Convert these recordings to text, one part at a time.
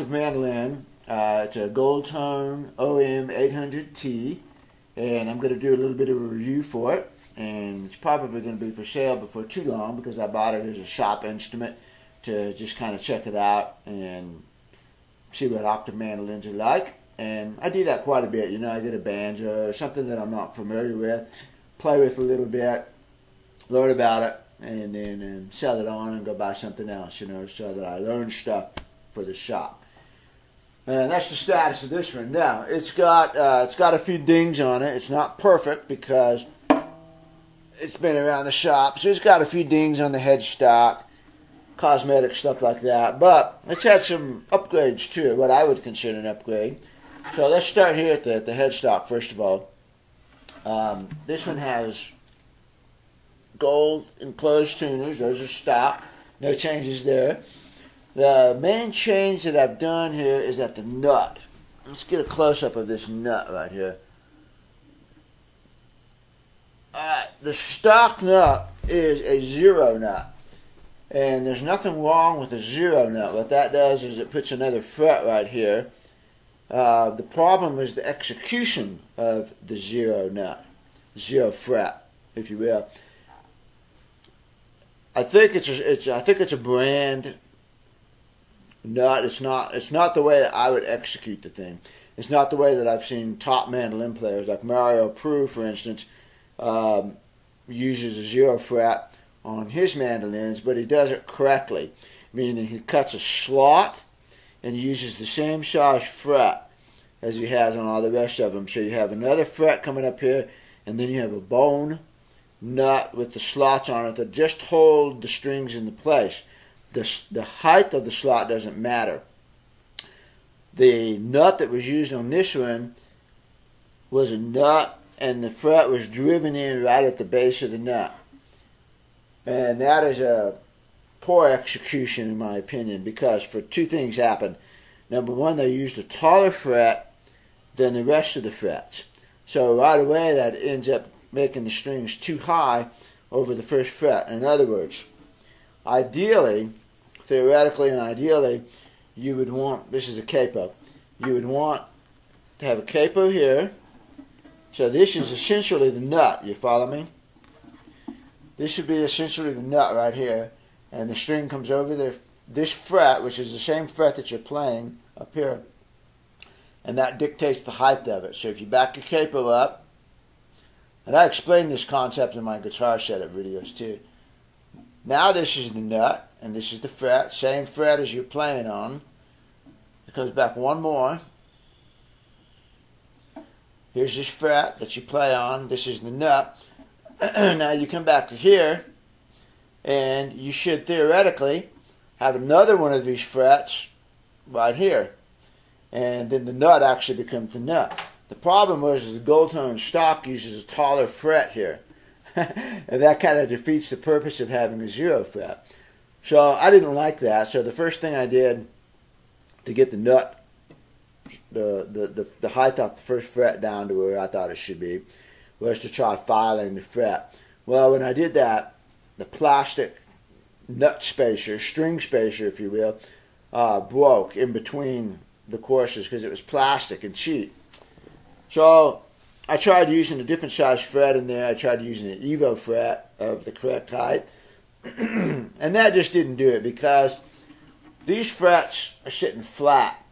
octave mandolin. It's a gold tone OM 800T, and I'm going to do a little bit of a review for it. And it's probably going to be for sale before too long because I bought it as a shop instrument to just kind of check it out and see what octave mandolins are like. And I do that quite a bit. You know, I get a banjo or something that I'm not familiar with, play with a little bit, learn about it, and then sell it on and go buy something else, you know, so that I learn stuff for the shop. And that's the status of this one. Now, it's got a few dings on it. It's not perfect because it's been around the shop, so it's got a few dings on the headstock, cosmetic stuff like that. But it's had some upgrades too, what I would consider an upgrade. So let's start here at the headstock first of all. This one has gold enclosed tuners. Those are stock. No changes there. The main change that I've done here is at the nut. Let's get a close-up of this nut right here. Alright, the stock nut is a zero nut. And there's nothing wrong with a zero nut. What that does is it puts another fret right here. The problem is the execution of the zero nut. Zero fret, if you will. I think it's a brand nut. It's not the way that I would execute the thing. It's not the way that I've seen top mandolin players like Mario Prue, for instance, uses a zero fret on his mandolins, but he does it correctly, meaning he cuts a slot and uses the same size fret as he has on all the rest of them. So you have another fret coming up here, and then you have a bone nut with the slots on it that just hold the strings into place. The height of the slot doesn't matter. The nut that was used on this one was a nut, and the fret was driven in right at the base of the nut. And that is a poor execution in my opinion, because for two things happened. Number one, they used a taller fret than the rest of the frets. So right away that ends up making the strings too high over the first fret. In other words, ideally, theoretically and ideally, you would want, this is a capo, you would want to have a capo here. So this is essentially the nut, you follow me? This would be essentially the nut right here, and the string comes over this fret, which is the same fret that you're playing up here, and that dictates the height of it. So if you back your capo up, and I explained this concept in my guitar setup videos too. Now this is the nut, and this is the fret, same fret as you're playing on. It comes back one more. Here's this fret that you play on. This is the nut. Now you come back to here, and you should theoretically have another one of these frets right here. And then the nut actually becomes the nut. The problem was the gold tone stock uses a taller fret here. And that kind of defeats the purpose of having a zero fret. So I didn't like that. So the first thing I did to get the nut, the height off the first fret down to where I thought it should be, was to try filing the fret. Well, when I did that, the plastic nut spacer, string spacer if you will, broke in between the courses because it was plastic and cheap. So I tried using a different size fret in there. I tried using an Evo fret of the correct height. And that just didn't do it because these frets are sitting flat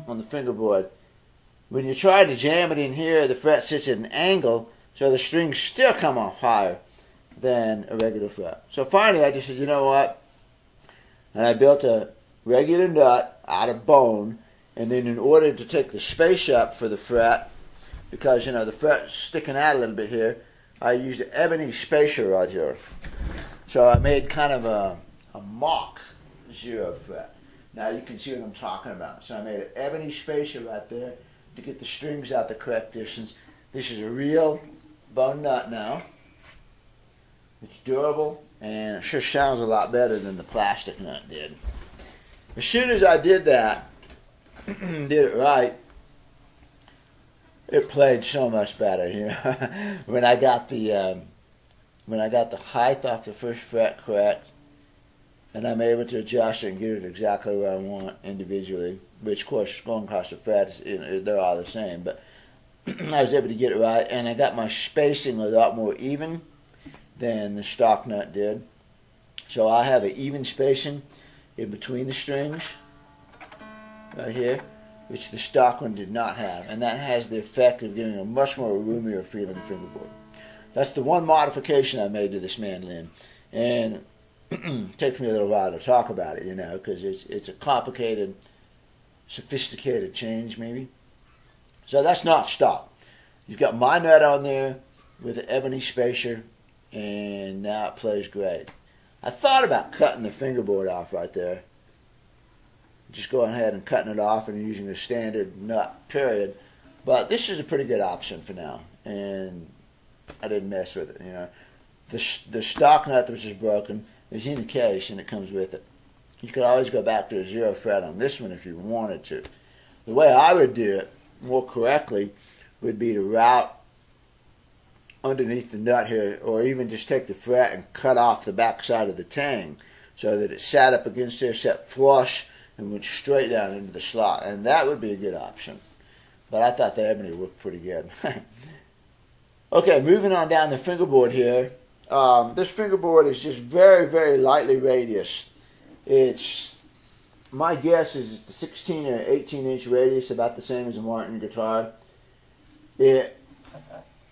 on the fingerboard. When you try to jam it in here, the fret sits at an angle, so the strings still come off higher than a regular fret. So finally I just said, you know what? And I built a regular nut out of bone, and then in order to take the space up for the fret, because, you know, the fret's sticking out a little bit here, I used an ebony spacer right here. So I made kind of a mock zero fret. Now you can see what I'm talking about. So I made an ebony spacer right there to get the strings out the correct distance. This is a real bone nut now. It's durable, and it sure sounds a lot better than the plastic nut did. As soon as I did that, did it right, it played so much better, you know. when I got the height off the first fret correct, and I'm able to adjust it and get it exactly where I want individually, which of course going across the frets, they're all the same. But I was able to get it right, and I got my spacing a lot more even than the stock nut did. So I have an even spacing in between the strings right here, which the stock one did not have, and that has the effect of giving a much more roomier feeling fingerboard. That's the one modification I made to this mandolin, and it takes me a little while to talk about it, because it's a complicated, sophisticated change maybe. So that's not stock. You've got my nut on there with an ebony spacer, and now it plays great. I thought about cutting the fingerboard off right there. Just going ahead and cutting it off and using a standard nut, period. But this is a pretty good option for now, and I didn't mess with it. The stock nut, which is broken, is in the case, and it comes with it. You could always go back to a 0 fret on this one if you wanted to. The way I would do it more correctly would be to route underneath the nut here, or even just take the fret and cut off the back side of the tang so that it sat up against there, sat flush, and went straight down into the slot. And that would be a good option. But I thought the ebony worked pretty good. Okay, moving on down the fingerboard here. This fingerboard is just very, very lightly radiused. My guess is it's a 16 or 18 inch radius, about the same as a Martin guitar. It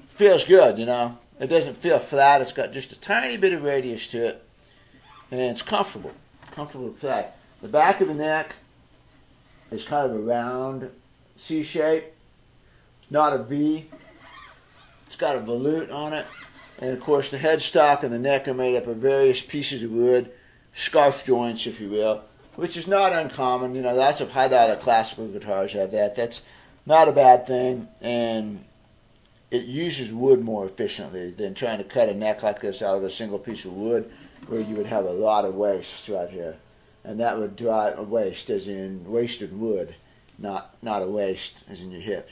feels good, It doesn't feel flat. It's got just a tiny bit of radius to it, and it's comfortable to play. The back of the neck is kind of a round C shape. It's not a V. It's got a volute on it, and of course the headstock and the neck are made up of various pieces of wood, scarf joints, if you will, which is not uncommon. Lots of high-dollar classical guitars have that. That's not a bad thing, and it uses wood more efficiently than trying to cut a neck like this out of a single piece of wood, where you would have a lot of wastes right here. And that would drive a waste, as in wasted wood, not a waste, as in your hips.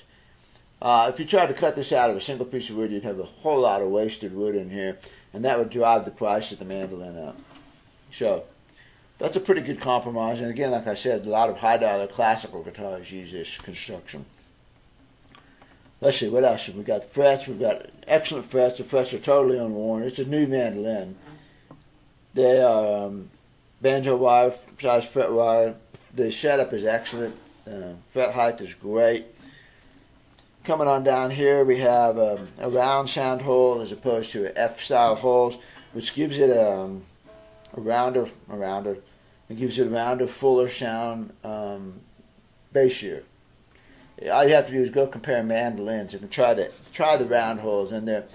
If you tried to cut this out of a single piece of wood, you'd have a whole lot of wasted wood in here, and that would drive the price of the mandolin up. So that's a pretty good compromise. And again, like I said, a lot of high-dollar classical guitars use this construction. Let's see, what else? We've got the frets. We've got excellent frets. The frets are totally unworn. It's a new mandolin. They are banjo wire, size fret wire. The setup is excellent. Fret height is great. Coming on down here, we have a round sound hole as opposed to F-style holes, which gives it a rounder. It gives it a rounder, fuller sound, bassier. All you have to do is go compare mandolins and try the round holes in there.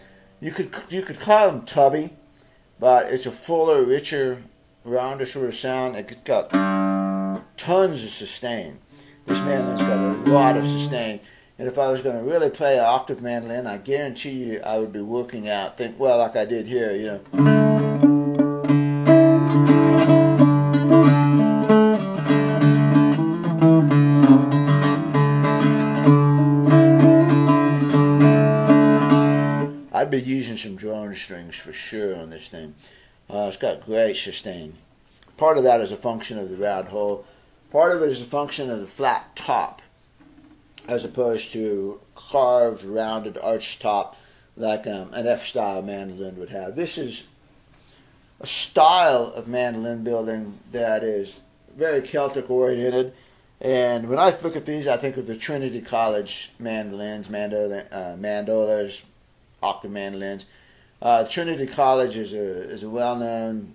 You could call them tubby, but it's a fuller, richer, rounder sort of sound. It's got tons of sustain. This mandolin's got a lot of sustain. And if I was going to really play an octave mandolin, I guarantee you I would be working out, like I did here, I'd be using some drone strings for sure on this thing. It's got great sustain. Part of that is a function of the round hole. Part of it is a function of the flat top, as opposed to carved, rounded, arched top like an F-style mandolin would have. This is a style of mandolin building that is very Celtic-oriented. And when I look at these, I think of the Trinity College mandolins, mandolas, octave mandolins. Trinity College is a well-known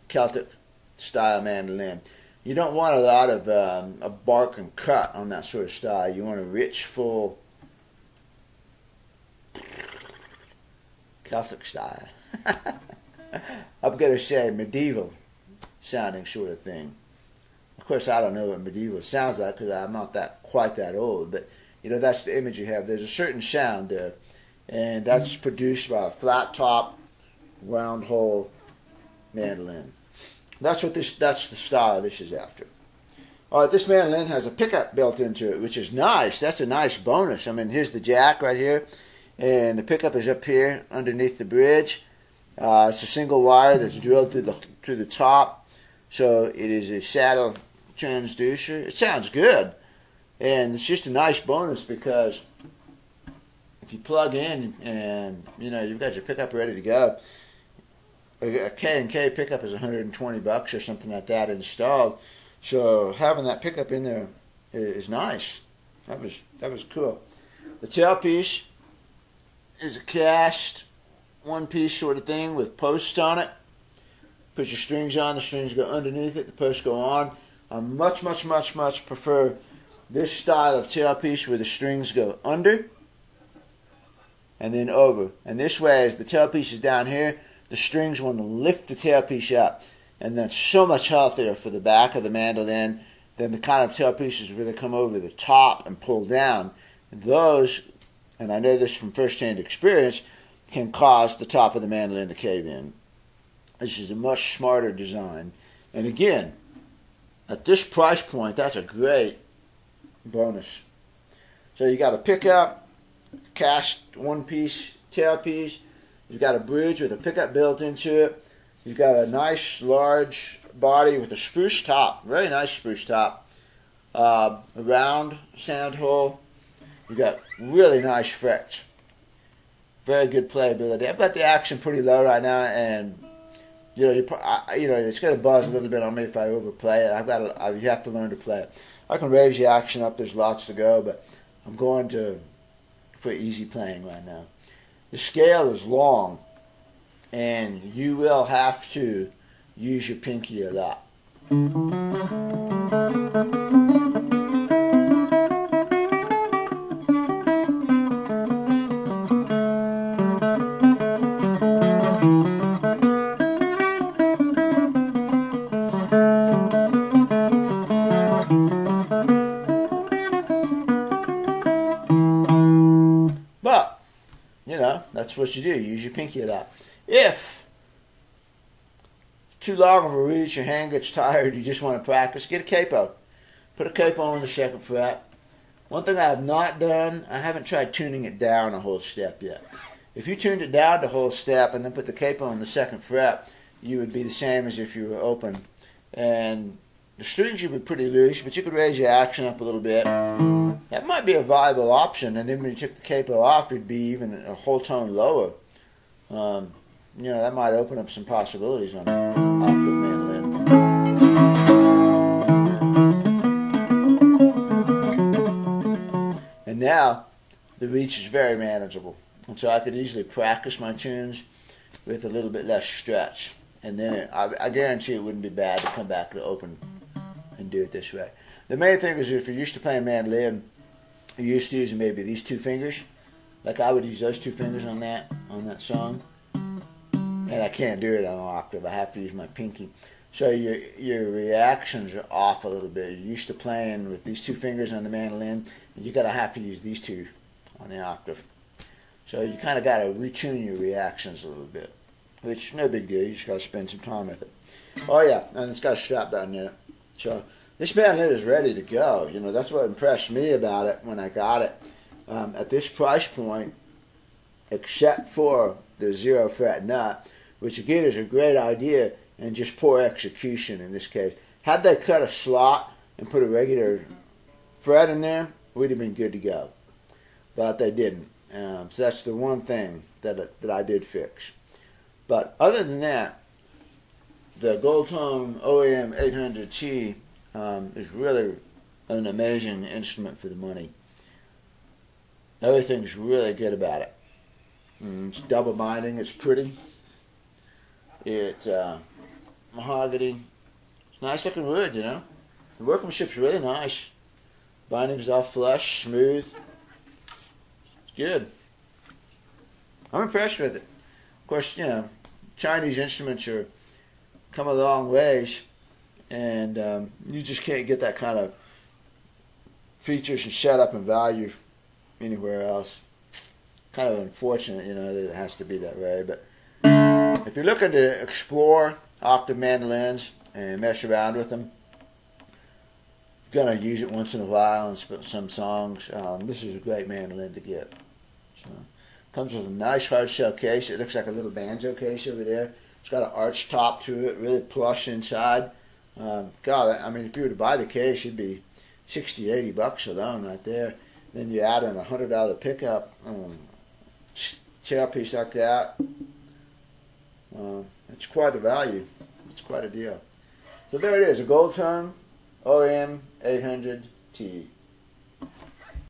Celtic-style mandolin. You don't want a lot of bark and cut on that sort of style. You want a rich, full Celtic style. I'm going to say medieval sounding sort of thing. Of course, I don't know what medieval sounds like because I'm not quite that old, but that's the image you have. There's a certain sound there, and that's produced by a flat top, round hole mandolin. That's the style this is after. All right, this mandolin has a pickup built into it, which is nice. That's a nice bonus. I mean, here's the jack right here, and the pickup is up here underneath the bridge. It's a single wire that's drilled through the top, so it is a saddle transducer. It sounds good, and it's just a nice bonus because if you plug in and you've got your pickup ready to go, a K&K pickup is $120 or something like that installed. So having that pickup in there is nice. That was cool. The tailpiece is a cast one-piece sort of thing with posts on it. Put your strings on, the strings go underneath it, the posts go on. I much prefer this style of tailpiece where the strings go under and then over. And this way, as the tailpiece is down here, the strings want to lift the tailpiece up. And that's so much healthier for the back of the mandolin than the kind of tailpieces where they come over the top and pull down. And those, and I know this from first-hand experience, can cause the top of the mandolin to cave in. This is a much smarter design. And again, at this price point, that's a great bonus. So you got a pickup, cast one-piece tailpiece. You've got a bridge with a pickup built into it. You've got a nice large body with a spruce top, very nice spruce top. A round sound hole. You've got really nice frets. Very good playability. I've got the action pretty low right now, and it's going to buzz a little bit on me if I overplay it. You have to learn to play it. I can raise the action up. There's lots to go, but I'm going for easy playing right now. The scale is long, and you will have to use your pinky a lot. That's what you do. Use your pinky a lot. If too long of a reach, your hand gets tired, you just want to practice, get a capo. Put a capo on the second fret. One thing I have not done, I haven't tried tuning it down a whole step yet. If you tuned it down the whole step and then put the capo on the second fret, you would be the same as if you were open. And the strings would be pretty loose, but you could raise your action up a little bit. That might be a viable option, and then when you took the capo off, it'd be even a whole tone lower. That might open up some possibilities on octave mandolin. And now, the reach is very manageable. And so I could easily practice my tunes with a little bit less stretch. And then I guarantee it wouldn't be bad to come back to open and do it this way. The main thing is if you're used to playing mandolin, you're used to using maybe these two fingers. Like I would use those two fingers on that song. And I can't do it on an octave. I have to use my pinky. So your reactions are off a little bit. You're used to playing with these two fingers on the mandolin, and you're going to have to use these two on the octave. So you kind of got to retune your reactions a little bit, which no big deal. You just got to spend some time with it. Oh yeah, and it's got a strap down in it. So this mandolin is ready to go. That's what impressed me about it when I got it. At this price point, except for the 0 fret nut, which again is a great idea and just poor execution in this case. Had they cut a slot and put a regular fret in there, we'd have been good to go. But they didn't. So that's the one thing that I did fix. But other than that, the Gold Tone OEM 800T is really an amazing instrument for the money. Everything's really good about it. It's double binding. It's pretty. It's mahogany. It's nice looking wood, The workmanship's really nice. Binding's all flush, smooth. It's good. I'm impressed with it. Of course, Chinese instruments are come a long ways, and you just can't get that kind of features and setup and value anywhere else. Kind of unfortunate, that it has to be that way. But if you're looking to explore octave mandolins and mess around with them, gonna use it once in a while in some songs. This is a great mandolin to get. So, comes with a nice hardshell case. It looks like a little banjo case over there. It's got an arched top to it, really plush inside. God, I mean, if you were to buy the case, it'd be $60-80 alone right there. Then you add in a $100 pickup, tailpiece like that. It's quite a value. It's quite a deal. So there it is, a Gold Tongue OM 800T.